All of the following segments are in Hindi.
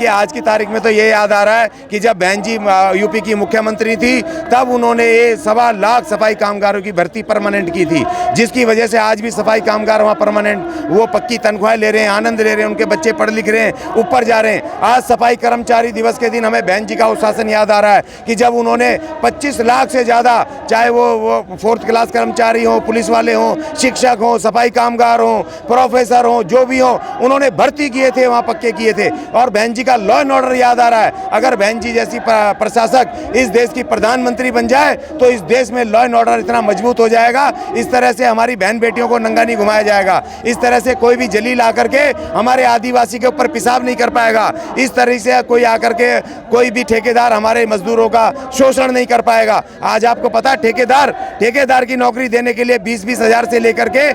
देखिए आज की तारीख में तो ये याद आ रहा है कि जब बहन जी यूपी की मुख्यमंत्री थी तब उन्होंने ये 1.25 लाख सफाई कामगारों की भर्ती परमानेंट की थी, जिसकी वजह से आज भी सफाई कामगार वहाँ परमानेंट वो पक्की तनख्वाह ले रहे हैं, आनंद ले रहे हैं, उनके बच्चे पढ़ लिख रहे हैं, ऊपर जा रहे हैं। आज सफाई कर्मचारी दिवस के दिन हमें बहन जी का शासन याद आ रहा है कि जब उन्होंने 25 लाख से ज़्यादा, चाहे वो 4th क्लास कर्मचारी हों, पुलिस वाले हों, शिक्षक हों, सफाई कामगार हों, प्रोफेसर हों, जो भी हों, उन्होंने भर्ती किए थे, वहाँ पक्के किए थे। और बहन जी का लॉ एंड ऑर्डर याद आ रहा है। अगर बहन जी जैसी प्रशासक इस देश की प्रधानमंत्री बन जाए तो इस देश में लॉ एंड ऑर्डर इतना मजबूत हो जाएगा। इस तरह से हमारी बहन बेटियों को नंगा नहीं घुमाया जाएगा। इस तरह से कोई भी जलील आकर के हमारे आदिवासी के ऊपर पेशाब नहीं कर पाएगा। इस तरह से कोई आकर के कोई भी ठेकेदार हमारे मजदूरों का शोषण नहीं कर पाएगा। आज आपको पता है ठेकेदार की नौकरी देने के लिए 20-20 हज़ार से लेकर के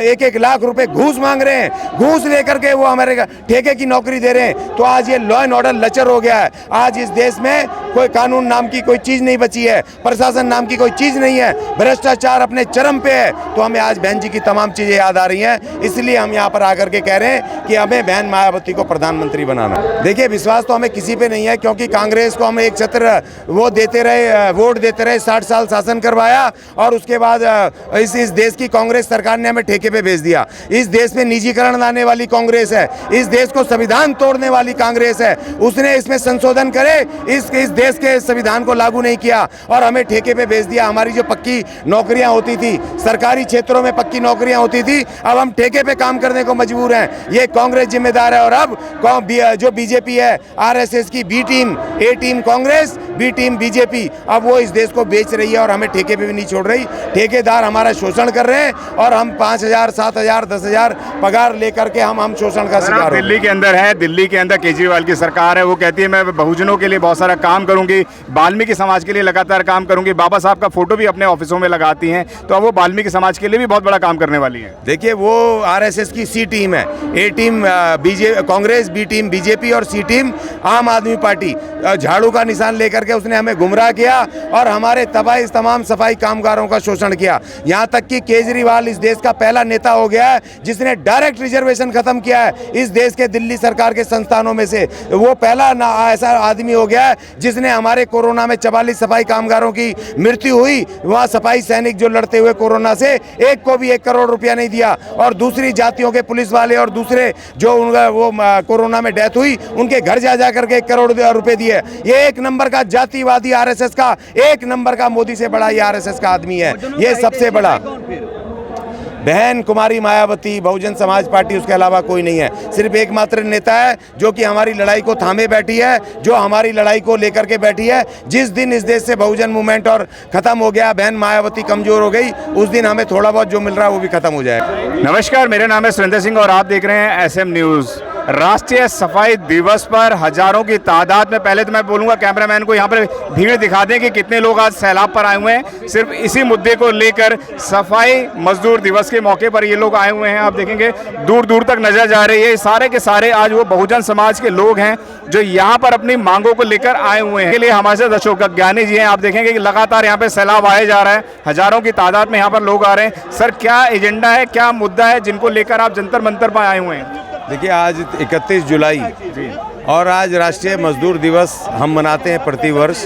1-1 लाख रुपए घूस मांग रहे हैं। घूस लेकर के वो हमारे ठेके की नौकरी दे रहे हैं। तो आज ये लॉ एंड ऑर्डर लचर हो गया है। आज इस देश में कोई कानून नाम की कोई चीज नहीं बची है, प्रशासन नाम की कोई चीज नहीं है, भ्रष्टाचार अपने चरम पे है। तो हमें आज बहन जी की तमाम चीजें याद आ रही हैं, इसलिए हम यहाँ पर आकर के कह रहे हैं कि हमें बहन मायावती को प्रधानमंत्री बनाना। देखिए विश्वास तो हमें किसी पे नहीं है, क्योंकि कांग्रेस को हम एक छत्र वो देते रहे, वोट देते रहे, 60 साल शासन करवाया और उसके बाद इस देश की कांग्रेस सरकार ने हमें ठेके पे भेज दिया। इस देश में निजीकरण लाने वाली कांग्रेस है, इस देश को संविधान तोड़ने वाली कांग्रेस है। उसने इसमें संशोधन करे, इस देश के संविधान को लागू नहीं किया और हमें ठेके पे भेज दिया। हमारी जो पक्की नौकरियां होती थी, सरकारी क्षेत्रों में पक्की नौकरियां होती थी, अब हम ठेके पे काम करने को मजबूर हैं। ये कांग्रेस जिम्मेदार है। और अब जो बीजेपी है, आरएसएस की B team, A team Congress, B team BJP, अब वो इस देश को बेच रही है और हमें ठेके पे भी नहीं छोड़ रही। ठेकेदार हमारा शोषण कर रहे हैं और हम 5,000, 7,000, 10,000 पगार लेकर के हम शोषण का शिकार। दिल्ली के अंदर है, दिल्ली के अंदर केजरीवाल की सरकार है, वो कहती है मैं बहुजनों के लिए बहुत सारा काम करूंगी, वाल्मीकि समाज के लिए लगातार काम करूंगी। बाबा साहब का फोटो भी अपने ऑफिसों में लगाती हैं, तो अब वो वाल्मीकि समाज के लिए भी बहुत बड़ा काम करने वाली है। देखिए वो आरएसएस की सी टीम है, A team Congress, B team BJP और सी टीम आम आदमी पार्टी। झाड़ू का निशान लेकर के उसने हमें गुमराह किया और हमारे तमाम सफाई कामगारों का शोषण किया। यहाँ तक कि केजरीवाल इस देश का पहला नेता हो गया है जिसने डायरेक्ट रिजर्वेशन खत्म किया है। इस देश के दिल्ली सरकार के संस्थानों में से वो पहला ऐसा आदमी हो गया है जिसने हमारे कोरोना में 44 सफाई कामगारों की मृत्यु हुई, वहाँ सफाई सैनिक जो लड़ते हुए कोरोना से, एक को भी 1 करोड़ रुपया नहीं दिया। और दूसरी जातियों के पुलिस वाले और दूसरे जो उनका वो कोरोना में डेथ हुई, उनके घर जा करके 1 करोड़ रुपए दिए। ये एक नंबर का जातिवादी आरएसएस का, एक नंबर का मोदी से बड़ा ये आरएसएस का आदमी है, ये सबसे बड़ा। बहन कुमारी मायावती, बहुजन समाज पार्टी, उसके अलावा कोई नहीं है। सिर्फ एकमात्र नेता है जो कि हमारी लड़ाई को थामे बैठी है, जो हमारी लड़ाई को लेकर के बैठी है। जिस दिन इस देश से बहुजन मूवमेंट और खत्म हो गया, बहन मायावती कमजोर हो गई, उस दिन हमें थोड़ा बहुत जो मिल रहा है वो भी खत्म हो जाएगा। नमस्कार, मेरा नाम है सुरेंद्र सिंह और आप देख रहे हैं SM न्यूज़। राष्ट्रीय सफाई दिवस पर हजारों की तादाद में, पहले तो मैं बोलूंगा कैमरामैन को यहाँ पर भीड़ दिखा दें कि कितने लोग आज सैलाब पर आए हुए हैं। सिर्फ इसी मुद्दे को लेकर सफाई मजदूर दिवस के मौके पर ये लोग आए हुए हैं। आप देखेंगे दूर दूर तक नजर जा रही है। सारे के सारे आज वो बहुजन समाज के लोग हैं जो यहाँ पर अपनी मांगों को लेकर आए हुए हैं। के लिए हमारे साथ अशोक ज्ञानी जी हैं। आप देखेंगे कि लगातार यहाँ पे सैलाब आए जा रहा है, हजारों की तादाद में यहाँ पर लोग आ रहे हैं। सर, क्या एजेंडा है, क्या मुद्दा है जिनको लेकर आप जंतर मंतर पर आए हुए हैं? देखिए आज 31 जुलाई और आज राष्ट्रीय मजदूर दिवस हम मनाते हैं प्रतिवर्ष,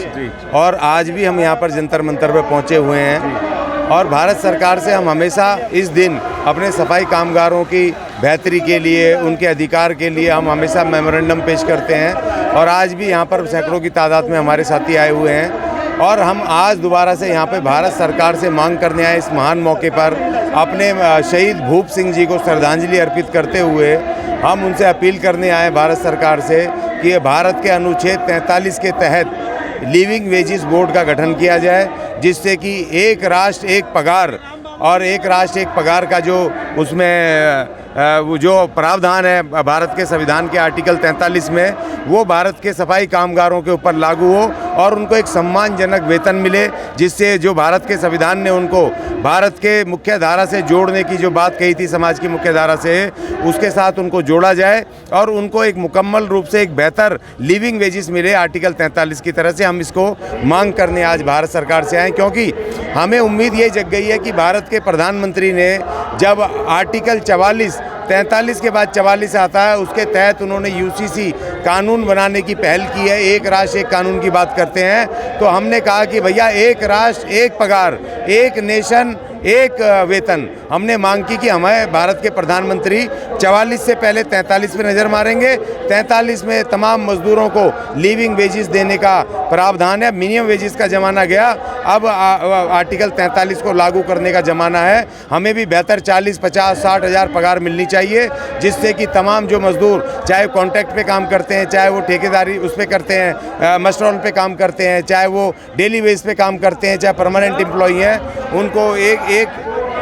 और आज भी हम यहाँ पर जंतर मंतर पर पहुँचे हुए हैं। और भारत सरकार से हम हमेशा इस दिन अपने सफाई कामगारों की बेहतरी के लिए, उनके अधिकार के लिए हम हमेशा मेमोरेंडम पेश करते हैं। और आज भी यहाँ पर सैकड़ों की तादाद में हमारे साथी आए हुए हैं और हम आज दोबारा से यहाँ पे भारत सरकार से मांग करने आए इस महान मौके पर अपने शहीद भूप सिंह जी को श्रद्धांजलि अर्पित करते हुए हम उनसे अपील करने आए भारत सरकार से कि भारत के अनुच्छेद 43 के तहत लिविंग वेजेस बोर्ड का गठन किया जाए, जिससे कि एक राष्ट्र एक पगार और एक राष्ट्र एक पगार का जो उसमें वो जो प्रावधान है भारत के संविधान के आर्टिकल 43 में, वो भारत के सफाई कामगारों के ऊपर लागू हो और उनको एक सम्मानजनक वेतन मिले, जिससे जो भारत के संविधान ने उनको भारत के मुख्य धारा से जोड़ने की जो बात कही थी, समाज की मुख्य धारा से, उसके साथ उनको जोड़ा जाए और उनको एक मुकम्मल रूप से एक बेहतर लिविंग वेजेस मिले आर्टिकल 43 की तरह से। हम इसको मांग करने आज भारत सरकार से आए, क्योंकि हमें उम्मीद ये जग गई है कि भारत के प्रधानमंत्री ने जब आर्टिकल 43 के बाद 44 आता है, उसके तहत उन्होंने UCC कानून बनाने की पहल की है, एक राष्ट्र एक कानून की बात करते हैं। तो हमने कहा कि भैया एक राष्ट्र एक पगार, एक नेशन एक वेतन। हमने मांग की कि हमें भारत के प्रधानमंत्री 44 से पहले 43 पे नज़र मारेंगे। 43 में तमाम मजदूरों को लिविंग वेजेस देने का प्रावधान है। मिनिमम वेजेस का ज़माना गया, अब आर्टिकल 43 को लागू करने का ज़माना है। हमें भी बेहतर 40, 50, 60 हज़ार पगार मिलनी चाहिए, जिससे कि तमाम जो मजदूर चाहे कॉन्ट्रैक्ट पे काम करते हैं, चाहे वो ठेकेदारी उस पे करते हैं, मस्टरॉल पे काम करते हैं, चाहे वो डेली वेज पे काम करते हैं, चाहे परमानेंट एम्प्लॉई हैं, उनको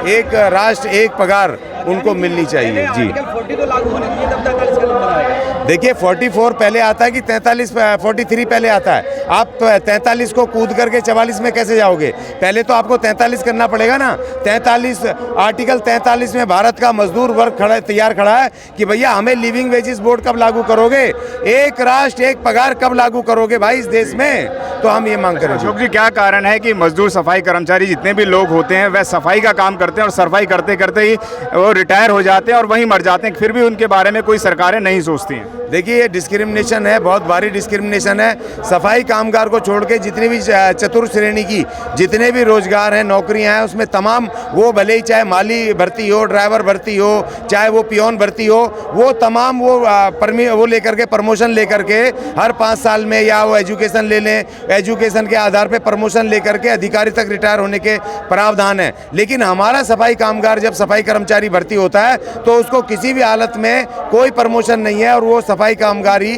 एक राष्ट्र एक पगार उनको मिलनी चाहिए। जी, आर्टिकल 40 तो लागू होने चाहिए, तब 43 का नंबर आएगा। देखिए 44 पहले आता है कि 43 पहले आता है। आप 43 को कूद करके 44 में कैसे जाओगे? पहले तो आपको 43 करना पड़ेगा ना। 43 आर्टिकल 43 में भारत का मजदूर वर्ग तैयार खड़ा है कि भैया हमें लिविंग वेजेस बोर्ड कब लागू करोगे, एक राष्ट्र एक पगार कब लागू करोगे भाई इस देश में? तो हम ये मांग करें। अशोक जी, क्या कारण है कि मजदूर सफाई कर्मचारी जितने भी लोग होते हैं वह सफाई का काम करते हैं और सफाई करते करते ही वो रिटायर हो जाते हैं और वहीं मर जाते हैं, फिर भी उनके बारे में कोई सरकारें नहीं सोचती हैं? देखिए ये डिस्क्रिमिनेशन है, बहुत भारी डिस्क्रिमिनेशन है। सफाई कामगार को छोड़ के जितनी भी चतुर्थ श्रेणी की जितने भी रोजगार हैं, नौकरियां हैं, उसमें तमाम वो भले ही चाहे माली भर्ती हो, ड्राइवर भर्ती हो, चाहे वो पियोन भर्ती हो, वो तमाम वो लेकर के प्रमोशन लेकर के हर 5 साल में, या वो एजुकेशन ले लें, एजुकेशन के आधार पे प्रमोशन लेकर के अधिकारी तक रिटायर होने के प्रावधान है। लेकिन हमारा सफाई कामगार जब सफाई कर्मचारी भर्ती होता है तो उसको किसी भी हालत में कोई प्रमोशन नहीं है और वो सफाई कामगारी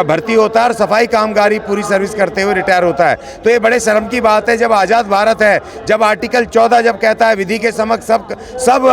भर्ती होता है और सफाई कामगारी पूरी सर्विस करते हुए रिटायर होता है। तो ये बड़े शर्म की बात है। जब आज़ाद भारत है, जब आर्टिकल 14 जब कहता है विधि के समक्ष सब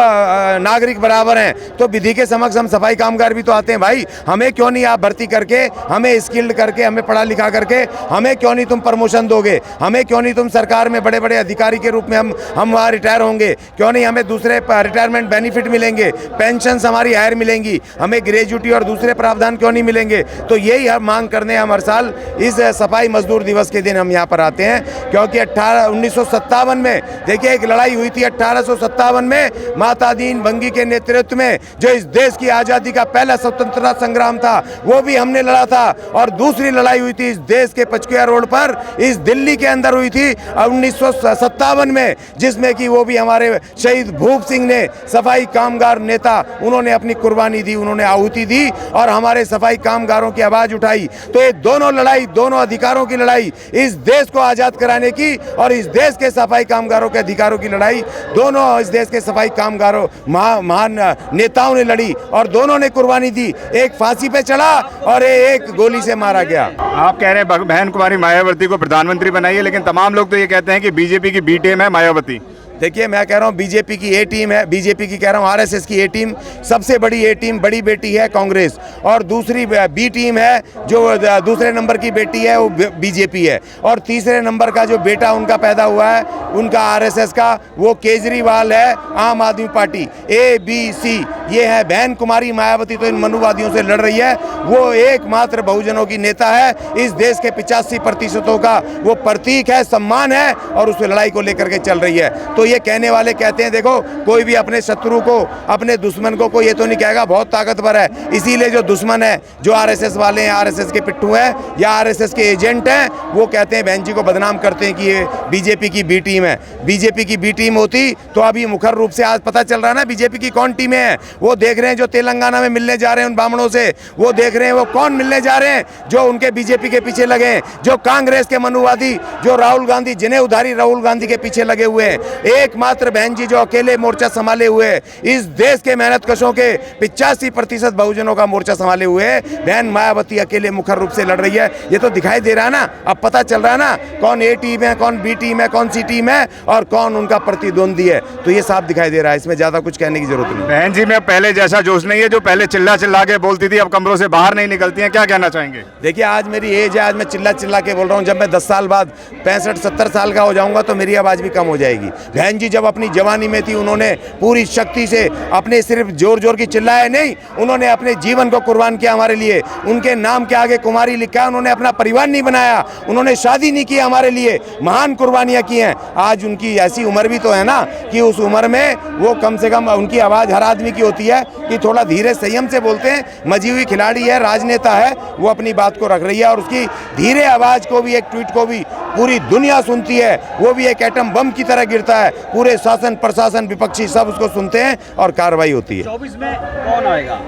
नागरिक बराबर हैं, तो विधि के समक्ष हम सफाई कामगार भी तो आते हैं भाई। हमें क्यों नहीं आप भर्ती करके, हमें स्किल्ड करके, हमें पढ़ा लिखा करके, हमें क्यों नहीं तुम प्रमोशन दोगे? हमें क्यों नहीं तुम सरकार में बड़े बड़े अधिकारी के रूप में हम वहाँ रिटायर होंगे? क्यों नहीं हमें दूसरे रिटायरमेंट बेनिफिट मिलेंगे, पेंशन हमारी हायर मिलेंगी, हमें ग्रेजुटी और दूसरे प्रावधान क्यों नहीं मिलेंगे? तो यही हम मांग करने हम हर साल इस सफाई मजदूर दिवस के दिन हम यहाँ पर आते हैं, क्योंकि 1957 में देखिए एक लड़ाई हुई थी 1857 में माता दीन बंगी के नेतृत्व में, जो इस देश की आज़ादी का पहला स्वतंत्रता संग्राम था, वो भी हमने लड़ा था। और दूसरी लड़ाई हुई थी इस देश के पचकुया रोड पर, इस दिल्ली के अंदर हुई थी 1957 में, जिसमें कि वो भी हमारे शहीद भूप सिंह ने, सफाई कामगार नेता, उन्होंने अपनी कुर्बानी दी, उन्होंने आहुति दी और हमारे सफाई कामगारों की आवाज़ उठाई। तो ये दोनों लड़ाई, दोनों अधिकारों की लड़ाई, इस देश को आज़ाद कराने की और इस देश के सफाई कामगारों के अधिकारों की लड़ाई, दोनों इस देश के सफाई कामगारों महान नेताओं ने लड़ी और दोनों ने कुर्बानी दी। एक फांसी पे चढ़ा और एक गोली से मारा गया। आप कह रहे हैं बहन कुमारी मायावती को प्रधानमंत्री बनाइए, लेकिन तमाम लोग तो ये कहते हैं कि बीजेपी की बी टीम है मायावती। देखिए मैं कह रहा हूँ बीजेपी की ए टीम है, बीजेपी की कह रहा हूँ आरएसएस की ए टीम, सबसे बड़ी ए टीम, बड़ी बेटी है कांग्रेस, और दूसरी बी टीम है जो दूसरे नंबर की बेटी है वो बीजेपी है, और तीसरे नंबर का जो बेटा उनका पैदा हुआ है उनका आरएसएस का, वो केजरीवाल है, आम आदमी पार्टी, ABC ये है। बहन कुमारी मायावती तो इन मनुवादियों से लड़ रही है, वो एकमात्र बहुजनों की नेता है, इस देश के 85% का वो प्रतीक है, सम्मान है, और उस लड़ाई को लेकर के चल रही है। तो ये कहने वाले कहते हैं देखो कोई भी अपने शत्रु को, अपने दुश्मन को कोई ये तो नहीं कहेगा बहुत ताकतवर है, इसीलिए जो दुश्मन है, जो आरएसएस वाले हैं, आरएसएस के पिट्ठू हैं या आरएसएस के एजेंट हैं, वो कहते हैं बहन जी को बदनाम करते हैं कि ये बीजेपी की बी टीम है। बीजेपी की बी टीम होती तो अभी मुखर रूप से आज पता चल रहा है ना बीजेपी की कौन टीमें हैं। वो देख रहे हैं जो तेलंगाना में मिलने जा रहे हैं उन ब्राह्मणों से, वो देख रहे हैं वो कौन मिलने जा रहे हैं जो उनके बीजेपी के पीछे लगे हैं, जो कांग्रेस के मनुवादी, जो राहुल गांधी, जिन्हें उधारी राहुल गांधी के पीछे लगे हुए हैं। एकमात्र बहन जी जो अकेले मोर्चा संभाले हुए, इस देश के मेहनतकशों के 85% बहुजनों का मोर्चा संभाले हुए बहन मायावती अकेले मुखर रूप से लड़ रही है। ये तो दिखाई दे रहा है ना, अब पता चल रहा है ना कौन ए टीम है, कौन बी टीम है, कौन सी टीम है और कौन उनका प्रतिद्वंदी है। तो ये साफ दिखाई दे रहा है, इसमें ज्यादा कुछ कहने की जरूरत नहीं। बहन जी में पहले जैसा जोश नहीं है, जो पहले चिल्ला चिल्ला के बोलती थी अब कमरों से बाहर नहीं निकलती हैं, क्या कहना चाहेंगे? देखिए आज मेरी एज है, आज मैं चिल्ला के बोल रहा हूँ, जब मैं 10 साल बाद 65-70 साल का हो जाऊंगा तो मेरी आवाज़ भी कम हो जाएगी। बहन बहन जी जब अपनी जवानी में थी उन्होंने पूरी शक्ति से अपने सिर्फ जोर जोर की चिल्लाए नहीं, उन्होंने अपने जीवन को कुर्बान किया हमारे लिए। उनके नाम के आगे कुमारी लिखा है, उन्होंने अपना परिवार नहीं बनाया, उन्होंने शादी नहीं की हमारे लिए, महान कुर्बानियां की हैं। आज उनकी ऐसी उम्र भी तो है ना कि उस उम्र में वो कम से कम, उनकी आवाज़ हर आदमी की होती है कि थोड़ा धीरे संयम से बोलते हैं। मजी हुई खिलाड़ी है, राजनेता है, वो अपनी बात को रख रही है और उसकी धीरे आवाज़ को भी, एक ट्वीट को भी पूरी दुनिया सुनती है। वो भी एक एटम बम की तरह गिरता है, पूरे शासन प्रशासन विपक्षी सब उसको सुनते हैं और कार्रवाई होती है। 24 में कौन आएगा?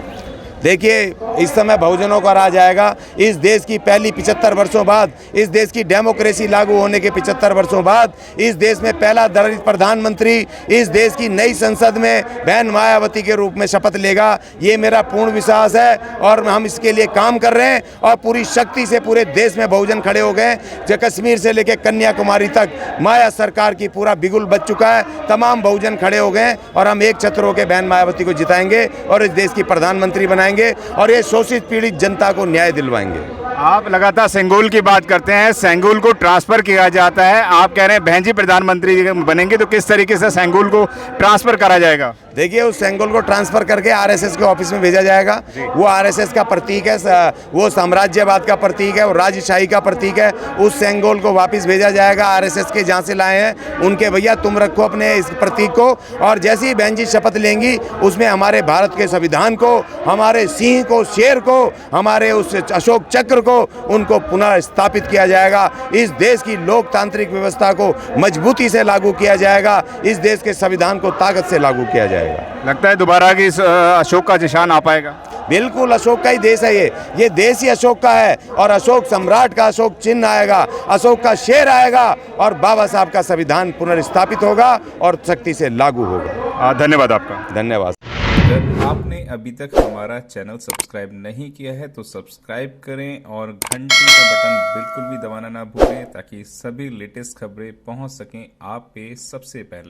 देखिए, इस समय बहुजनों का राज आएगा। इस देश की पहली 75 वर्षों बाद, इस देश की डेमोक्रेसी लागू होने के 75 वर्षों बाद, इस देश में पहला दलित प्रधानमंत्री इस देश की नई संसद में बहन मायावती के रूप में शपथ लेगा। ये मेरा पूर्ण विश्वास है और हम इसके लिए काम कर रहे हैं और पूरी शक्ति से पूरे देश में बहुजन खड़े हो गए। जो कश्मीर से लेकर कन्याकुमारी तक माया सरकार की पूरा बिगुल बच चुका है, तमाम बहुजन खड़े हो गए और हम एक छत्र होकर बहन मायावती को जिताएंगे और इस देश की प्रधानमंत्री बनाएंगे और ये शोषित पीड़ित जनता को न्याय दिलवाएंगे। आप लगातार सेंगोल की बात करते हैं, सेंगोल को ट्रांसफर किया जाता है, आप कह रहे हैं बहन जी प्रधानमंत्री बनेंगे, तो किस तरीके से सेंगोल को ट्रांसफर करा जाएगा? देखिए, उस सेंगोल को ट्रांसफर करके आरएसएस के ऑफिस में भेजा जाएगा। वो आरएसएस का प्रतीक है, वो साम्राज्यवाद का प्रतीक है, वो राजशाही का प्रतीक है। उस सेंगोल को वापस भेजा जाएगा आरएसएस के जहाँ से लाए हैं उनके, भैया तुम रखो अपने इस प्रतीक को। और जैसे ही बहन जी शपथ लेंगी उसमें हमारे भारत के संविधान को, हमारे सिंह को, शेर को, हमारे उस अशोक चक्र को, उनको पुनः स्थापित किया जाएगा। इस देश की लोकतांत्रिक व्यवस्था को मजबूती से लागू किया जाएगा, इस देश के संविधान को ताकत से लागू किया जाएगा। लगता है दोबारा कि इस अशोक का निशान आ पाएगा? बिल्कुल, अशोक का ही देश है ये देश ही अशोक का है और अशोक सम्राट का अशोक चिन्ह आएगा, अशोक का शेर आएगा और बाबा साहब का संविधान पुनर्स्थापित होगा और सख्ती से लागू होगा। धन्यवाद आपका। धन्यवाद। अगर आपने अभी तक हमारा चैनल सब्सक्राइब नहीं किया है तो सब्सक्राइब करें और घंटी का बटन बिल्कुल भी दबाना ना भूलें ताकि सभी लेटेस्ट खबरें पहुंच सकें आप पे सबसे पहले।